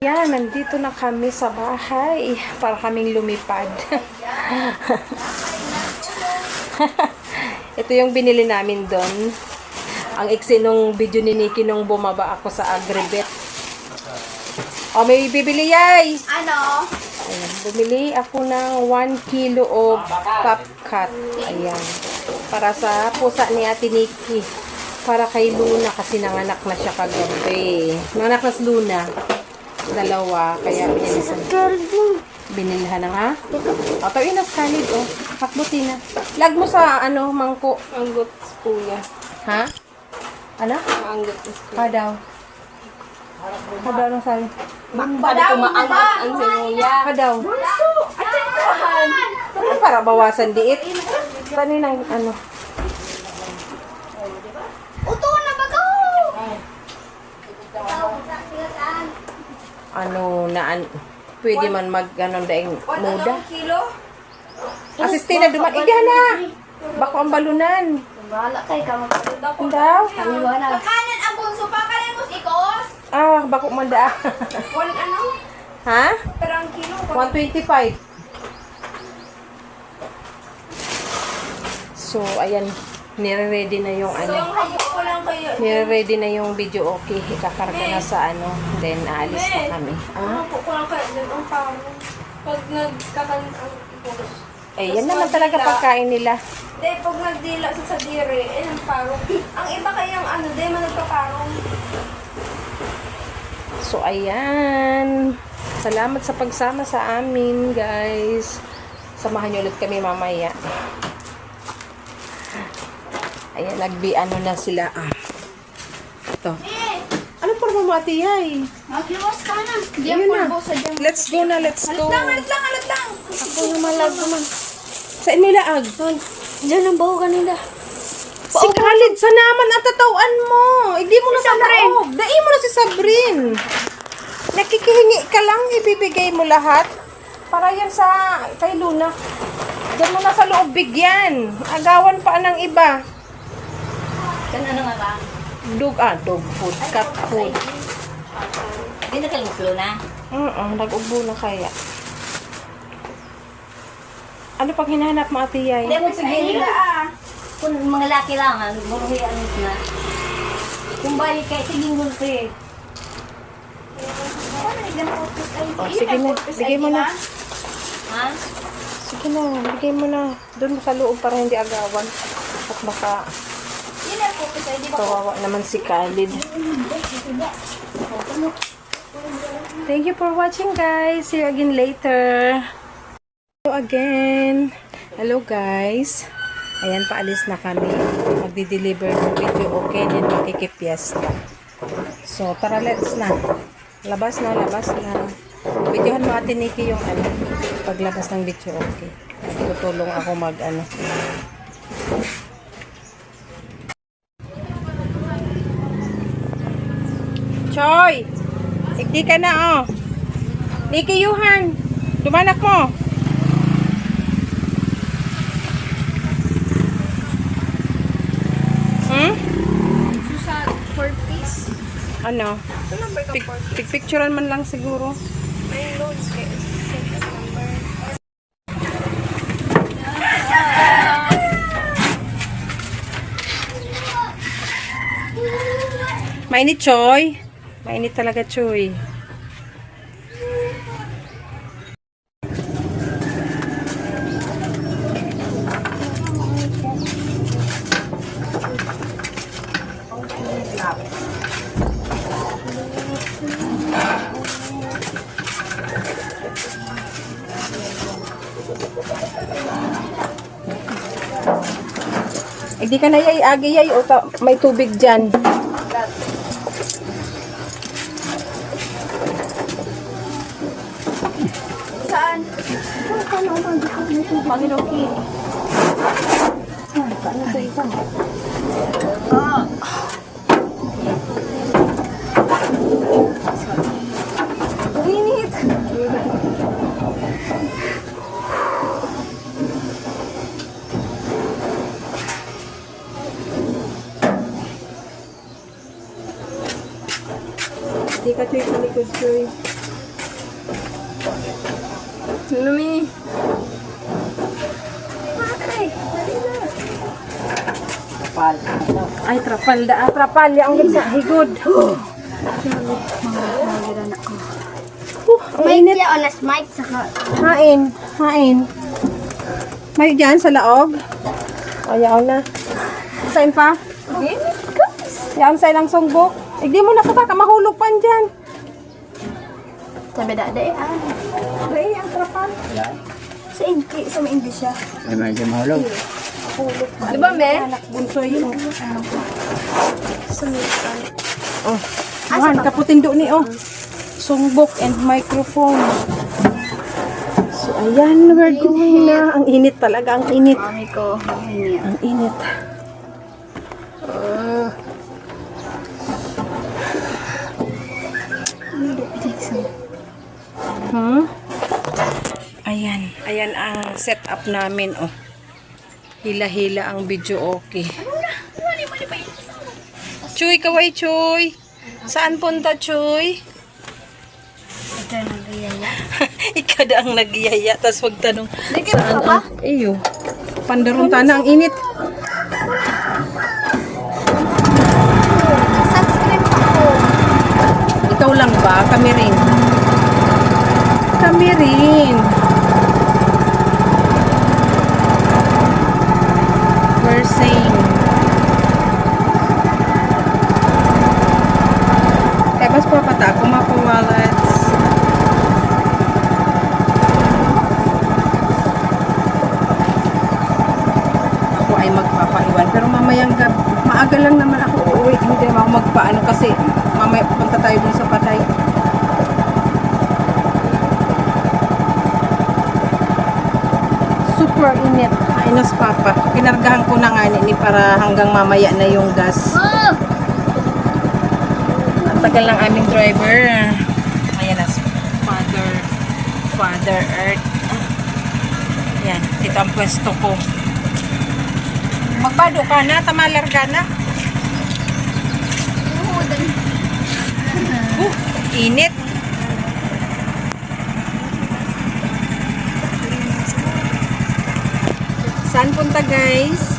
Yan, nandito na kami sa bahay para kaming lumipad. Ito yung binili namin doon. Ang iksi nung video ni Nikki nung bumaba ako sa Agribet. O, may bibili yay! Ano? Ayan, bumili ako ng 1 kilo of Popcat. Ayan. Para sa pusa ni Ate Nikki. Para kay Luna kasi nanganak na siya kagabi. Nanganak na si Luna. Dalawa, kaya binilhan na ha? O, tawin na Scarlett, o. Hakbuti na. Lag mo sa, mangko. Anggot kuya. Ha? Ano? Anggot kuya. Kadaw. Kadaw lang sabi. Makpadaw maanggot ang sinuya. Kadaw. Para bawasan diit. Kanina, Uto na ba ko? pwede man daing muda. Kilo? Asistina, iga na! Bako ang balunan. Bahala kay ka magpapadaw ko. Daw? Paliwanag. Pakanan ang bunso pa kanin mo ikos? Bako manda. Ano? Ha? Pero ang kilo. 125. So, ayan. Nire-ready na yung So, yung habok ko lang kayo. Nire-ready na yung video, okay. Ikakarga na sa then aalis na kami. Habok ko lang kayo. Doon ang parang. Pag nagkakanin ang ikos. Yan naman talaga pagkain nila. Hindi, pag nagdila sa dire, ang parong. Ang iba kayang di man nagpaparong. So, ayan. Salamat sa pagsama sa amin, guys. Samahan niyo ulit kami mamaya. Ayan, na sila. Ito. Ano pa mo, Ate Yay? Magluwas ka na. Hindi Ayun na. ang pulbo sa dyan. Let's go na, let's go. Alat lang. Ako yung malag naman. Saan nila ag? Diyan ang baho kanila. Si Khalid, sa naman at tatawan mo. Hindi mo na sa loob. Dai mo na si Sabrin. Nakikihingi ka lang, ibibigay mo lahat. Para yan sa kay Luna. Diyan mo na sa loob bigyan. Agawan pa ng iba. Kan ano nga ba? Dog food, cat food. Hindi na kayo maglo na? Nag-ubo na kaya. Ano pag hinahanap mo, Ate Yay? Hindi mo sige kung mga laki lang, buruhian na. Kung balik kayo, sige ngulti. Sige na, bigay mo na. Ha? Sige na, bigay mo na. Doon mo sa loob para hindi agawan. At baka kawawa naman si Khalid. Thank you for watching, guys. See you again later. Hello again. Hello, guys. Ayan, paalis na kami. Magdi-deliver ng video, okay? Then makikipiesta. So, tara, let's na. Labas na. Videohan mo, Ate Nikki, yung paglabas ng video, okay? Tutulong ako Choy! Ikdi ka na, oh. Nikki, Yuhan. Dumanak mo. Susa, 4 piece. Ano? Picturean man lang siguro. May load kay second number. Mainit, Choy. Mainit talaga, Choy. Hindi ka na yay, agi yay, o may tubig dyan. Saan? Pangiloki. Ano sa isa? Init. Hindi ka Choy sa likod, Choy. Lumi. Kapal. Ay, trapalda. Trapalya ang ganda. Higod. Ang May init. kaya onas mic saka. Hain. Hain. May dyan sa laog. Ayaw na. Saan pa? Yan sa ilang sungbok. Hindi mo na ka mahulog pa dyan. Sabi dada eh. Ay, ang trapal. Sa English, sa may English siya. Ay, medyo mahulog. Di ba, me? Anak bunso yun. Sa may Oh. Buhan, kaputindo ni oh. Sungbok and microphone. So, ayan, we're going na. Ang init talaga, ang init. mami ko. Hindi. Ang init. Hmm? Ayan. Ayan ang setup namin, oh. Hila-hila ang video, okay. Chuy, kaway, Chuy. Saan punta, Chuy? Ito na gayaya. Ikada ang nagyaya, tas wag tanong. Nagkita ka ba? Iyo. Pandarong tana, ang init. Subscribe ako. Ikaw lang ba? Kami rin. Kami rin. We're same. Kaya mas papata ako mapawalats. Ako ay magpapaiwan. Pero mamayang maaga lang naman ako uuwi. Hindi naman ako magpaano kasi mamaya pupunta tayo dun sa patay. Super init. Ayos papa. Pinargahan ko na nga ni para hanggang mamaya na yung gas. Oh! Ang tagal ng aming driver. Ayan na. Father Earth. Yan. Ito ang pwesto ko. Magpado ka na. Tamalar ka na. Init. Saan punta guys?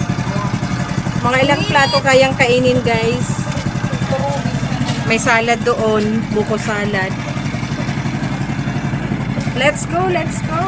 Mga ilang plato kayang kainin guys? May salad doon, buko salad. Let's go, let's go.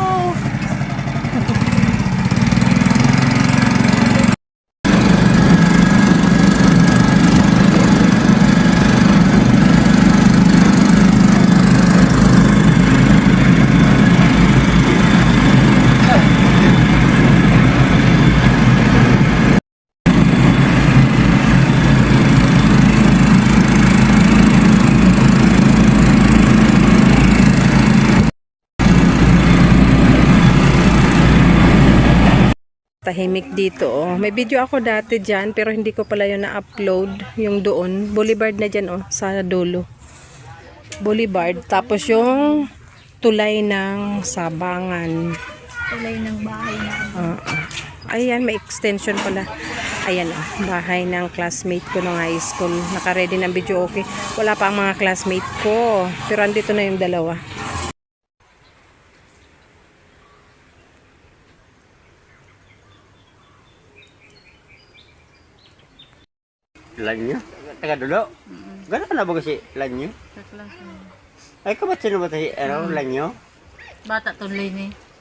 Tahimik dito, oh. May video ako dati dyan, pero hindi ko pala yun na-upload. Yung doon, Boulevard na dyan, oh, sa dulo. Boulevard. Tapos yung tulay ng Sabangan. Tulay ng bahay na. Ayan, may extension pala. Ayan, oh, bahay ng classmate ko ng high school. Naka-ready ng video, okay. Wala pa ang mga classmate ko. Pero andito na yung dalawa. Lanyo? Taga dulo? Gano'n ka na ba kasi lanyo? Ay, kabat sino ba tayo? Lanyo? Bata tulay ni.